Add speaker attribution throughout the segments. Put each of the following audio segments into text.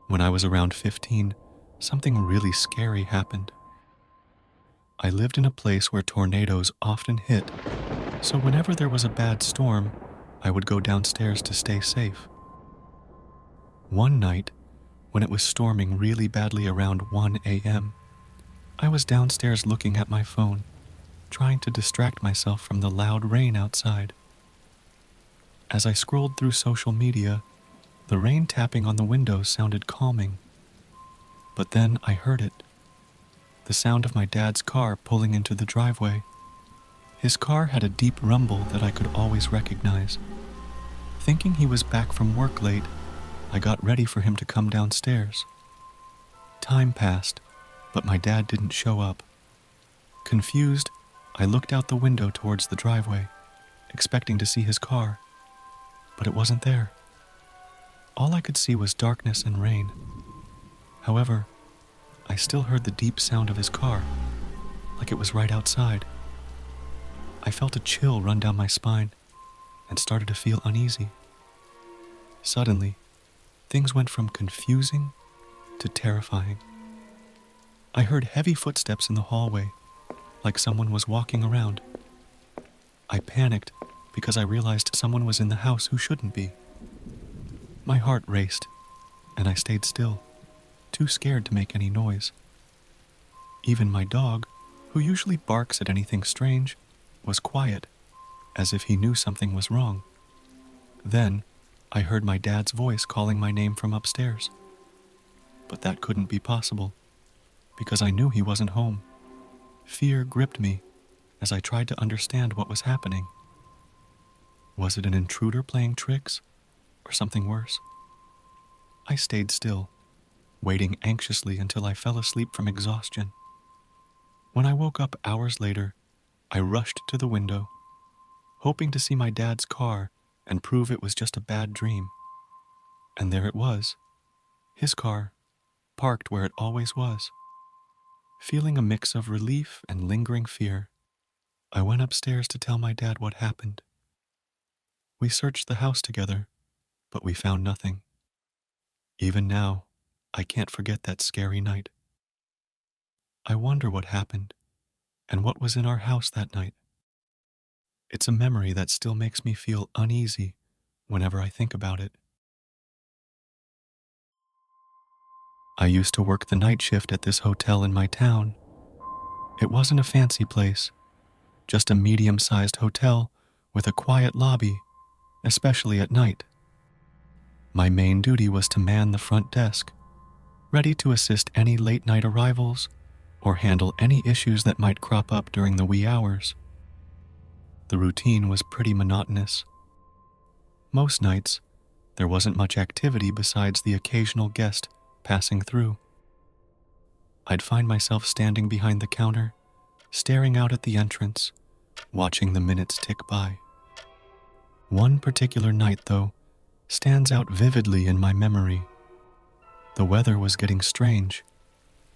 Speaker 1: When I was around 15, something really scary happened. I lived in a place where tornadoes often hit, so whenever there was a bad storm, I would go downstairs to stay safe. One night, when it was storming really badly around 1 a.m., I was downstairs looking at my phone, trying to distract myself from the loud rain outside. As I scrolled through social media, the rain tapping on the windows sounded calming. But then I heard it. The sound of my dad's car pulling into the driveway. His car had a deep rumble that I could always recognize. Thinking he was back from work late, I got ready for him to come downstairs. Time passed, but my dad didn't show up. Confused, I looked out the window towards the driveway, expecting to see his car, but it wasn't there. All I could see was darkness and rain. However, I still heard the deep sound of his car, like it was right outside. I felt a chill run down my spine and started to feel uneasy. Suddenly, things went from confusing to terrifying. I heard heavy footsteps in the hallway, like someone was walking around. I panicked because I realized someone was in the house who shouldn't be. My heart raced, and I stayed still, too scared to make any noise. Even my dog, who usually barks at anything strange, was quiet, as if he knew something was wrong. Then, I heard my dad's voice calling my name from upstairs. But that couldn't be possible, because I knew he wasn't home. Fear gripped me as I tried to understand what was happening. Was it an intruder playing tricks, or something worse? I stayed still, waiting anxiously until I fell asleep from exhaustion. When I woke up hours later, I rushed to the window, hoping to see my dad's car and prove it was just a bad dream. And there it was, his car, parked where it always was. Feeling a mix of relief and lingering fear, I went upstairs to tell my dad what happened. We searched the house together, but we found nothing. Even now, I can't forget that scary night. I wonder what happened and what was in our house that night. It's a memory that still makes me feel uneasy whenever I think about it. I used to work the night shift at this hotel in my town. It wasn't a fancy place, just a medium-sized hotel with a quiet lobby, especially at night. My main duty was to man the front desk, ready to assist any late-night arrivals or handle any issues that might crop up during the wee hours. The routine was pretty monotonous. Most nights, there wasn't much activity besides the occasional guest passing through. I'd find myself standing behind the counter, staring out at the entrance, watching the minutes tick by. One particular night, though, stands out vividly in my memory. The weather was getting strange,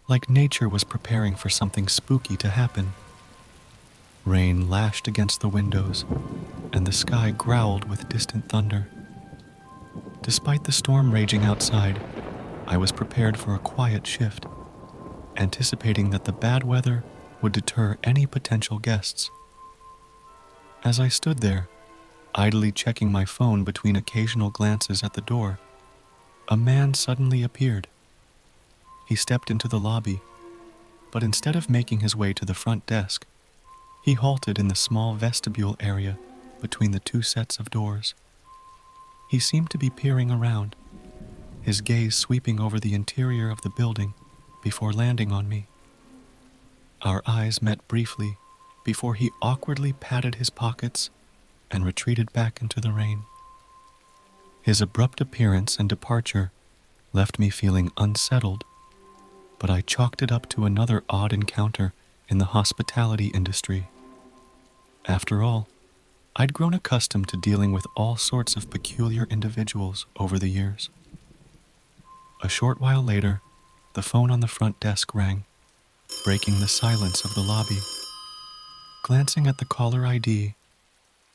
Speaker 1: like nature was preparing for something spooky to happen. Rain lashed against the windows, and the sky growled with distant thunder. Despite the storm raging outside, I was prepared for a quiet shift, anticipating that the bad weather would deter any potential guests. As I stood there, idly checking my phone between occasional glances at the door, a man suddenly appeared. He stepped into the lobby, but instead of making his way to the front desk, he halted in the small vestibule area between the two sets of doors. He seemed to be peering around, his gaze sweeping over the interior of the building before landing on me. Our eyes met briefly before he awkwardly patted his pockets and retreated back into the rain. His abrupt appearance and departure left me feeling unsettled, but I chalked it up to another odd encounter in the hospitality industry. After all, I'd grown accustomed to dealing with all sorts of peculiar individuals over the years. A short while later, the phone on the front desk rang, breaking the silence of the lobby. Glancing at the caller ID,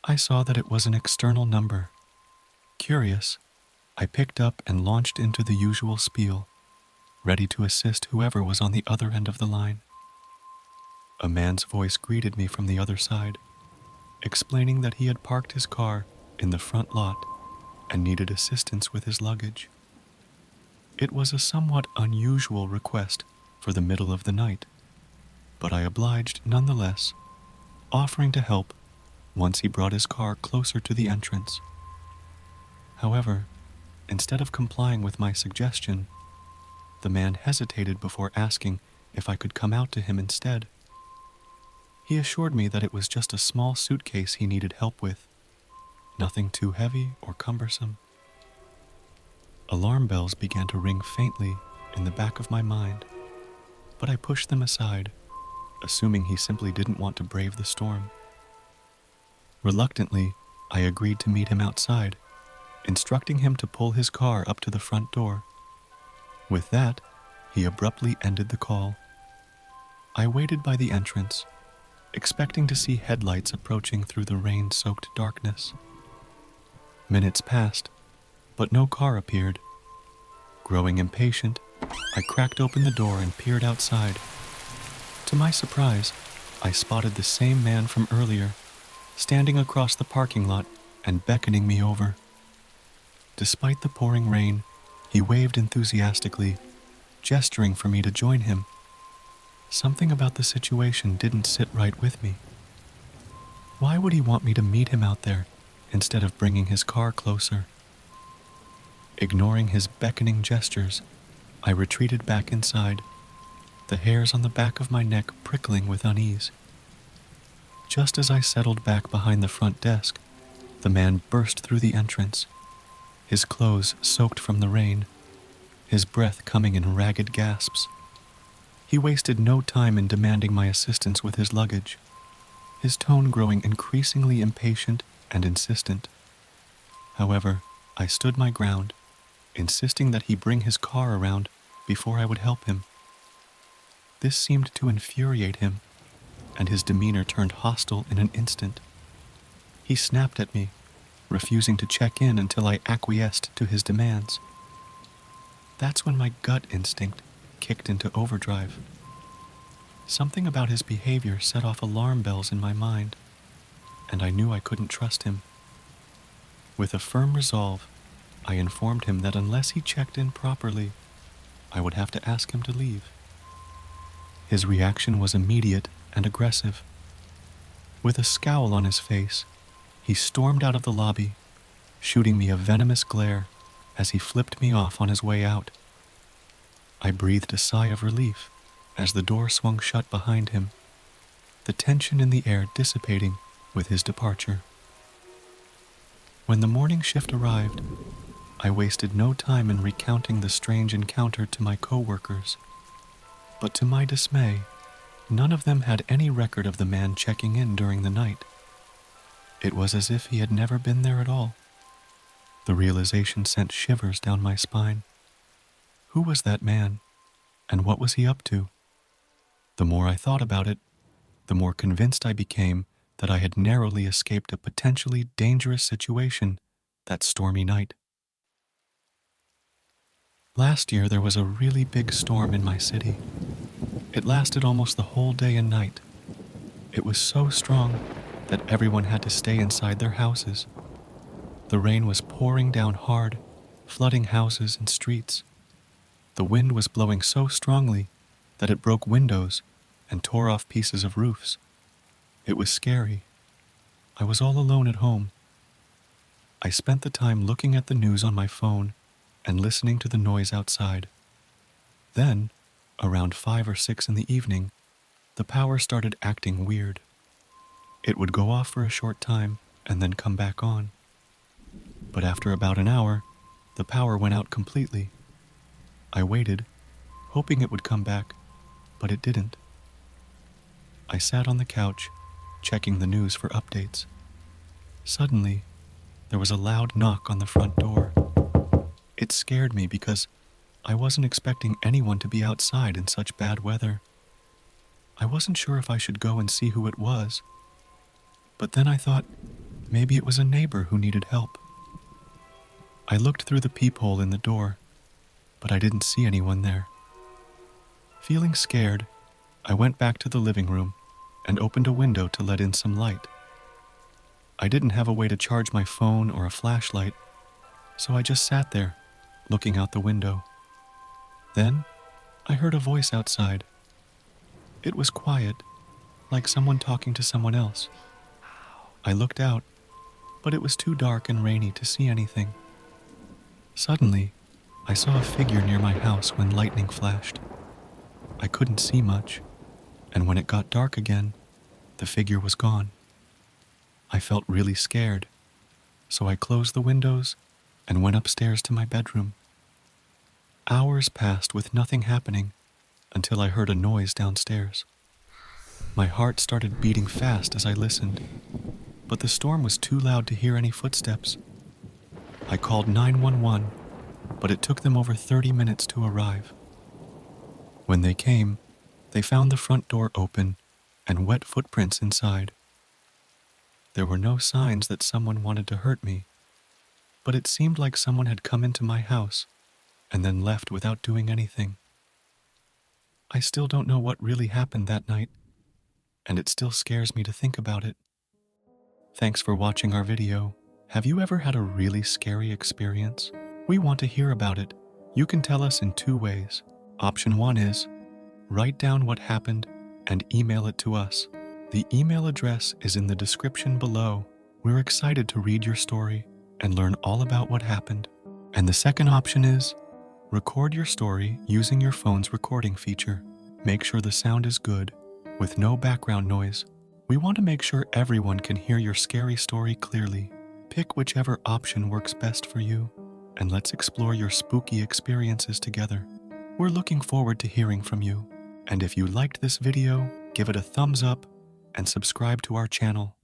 Speaker 1: I saw that it was an external number. Curious, I picked up and launched into the usual spiel, ready to assist whoever was on the other end of the line. A man's voice greeted me from the other side, explaining that he had parked his car in the front lot and needed assistance with his luggage. It was a somewhat unusual request for the middle of the night, but I obliged nonetheless, offering to help once he brought his car closer to the entrance. However, instead of complying with my suggestion, the man hesitated before asking if I could come out to him instead. He assured me that it was just a small suitcase he needed help with, nothing too heavy or cumbersome. Alarm bells began to ring faintly in the back of my mind, but I pushed them aside, assuming he simply didn't want to brave the storm. Reluctantly, I agreed to meet him outside, instructing him to pull his car up to the front door. With that, he abruptly ended the call. I waited by the entrance, expecting to see headlights approaching through the rain-soaked darkness. Minutes passed, but no car appeared. Growing impatient, I cracked open the door and peered outside. To my surprise, I spotted the same man from earlier, standing across the parking lot and beckoning me over. Despite the pouring rain, he waved enthusiastically, gesturing for me to join him. Something about the situation didn't sit right with me. Why would he want me to meet him out there instead of bringing his car closer? Ignoring his beckoning gestures, I retreated back inside, the hairs on the back of my neck prickling with unease. Just as I settled back behind the front desk, the man burst through the entrance, his clothes soaked from the rain, his breath coming in ragged gasps. He wasted no time in demanding my assistance with his luggage, his tone growing increasingly impatient and insistent. However, I stood my ground, insisting that he bring his car around before I would help him. This seemed to infuriate him, and his demeanor turned hostile in an instant. He snapped at me, refusing to check in until I acquiesced to his demands. That's when my gut instinct kicked into overdrive. Something about his behavior set off alarm bells in my mind, and I knew I couldn't trust him. With a firm resolve, I informed him that unless he checked in properly, I would have to ask him to leave. His reaction was immediate and aggressive. With a scowl on his face, he stormed out of the lobby, shooting me a venomous glare as he flipped me off on his way out. I breathed a sigh of relief as the door swung shut behind him, the tension in the air dissipating with his departure. When the morning shift arrived, I wasted no time in recounting the strange encounter to my co-workers. But to my dismay, none of them had any record of the man checking in during the night. It was as if he had never been there at all. The realization sent shivers down my spine. Who was that man, and what was he up to? The more I thought about it, the more convinced I became that I had narrowly escaped a potentially dangerous situation that stormy night. Last year there was a really big storm in my city. It lasted almost the whole day and night. It was so strong that everyone had to stay inside their houses. The rain was pouring down hard, flooding houses and streets. The wind was blowing so strongly that it broke windows and tore off pieces of roofs. It was scary. I was all alone at home. I spent the time looking at the news on my phone and listening to the noise outside. Then, around 5 or 6 in the evening, the power started acting weird. It would go off for a short time and then come back on. But after about an hour, the power went out completely. I waited, hoping it would come back, but it didn't. I sat on the couch, checking the news for updates. Suddenly, there was a loud knock on the front door. It scared me because I wasn't expecting anyone to be outside in such bad weather. I wasn't sure if I should go and see who it was, but then I thought maybe it was a neighbor who needed help. I looked through the peephole in the door, but I didn't see anyone there. Feeling scared, I went back to the living room and opened a window to let in some light. I didn't have a way to charge my phone or a flashlight, so I just sat there, looking out the window. Then, I heard a voice outside. It was quiet, like someone talking to someone else. I looked out, but it was too dark and rainy to see anything. Suddenly, I saw a figure near my house when lightning flashed. I couldn't see much, and when it got dark again, the figure was gone. I felt really scared, so I closed the windows and went upstairs to my bedroom. Hours passed with nothing happening until I heard a noise downstairs. My heart started beating fast as I listened, but the storm was too loud to hear any footsteps. I called 911, but it took them over 30 minutes to arrive. When they came, they found the front door open and wet footprints inside. There were no signs that someone wanted to hurt me, but it seemed like someone had come into my house and then left without doing anything. I still don't know what really happened that night, and it still scares me to think about it. Thanks for watching our video. Have you ever had a really scary experience? We want to hear about it. You can tell us in 2 ways. Option 1 is, write down what happened and email it to us. The email address is in the description below. We're excited to read your story and learn all about what happened. And the second option is, record your story using your phone's recording feature. Make sure the sound is good, with no background noise. We want to make sure everyone can hear your scary story clearly. Pick whichever option works best for you, and let's explore your spooky experiences together. We're looking forward to hearing from you. And if you liked this video, give it a thumbs up and subscribe to our channel.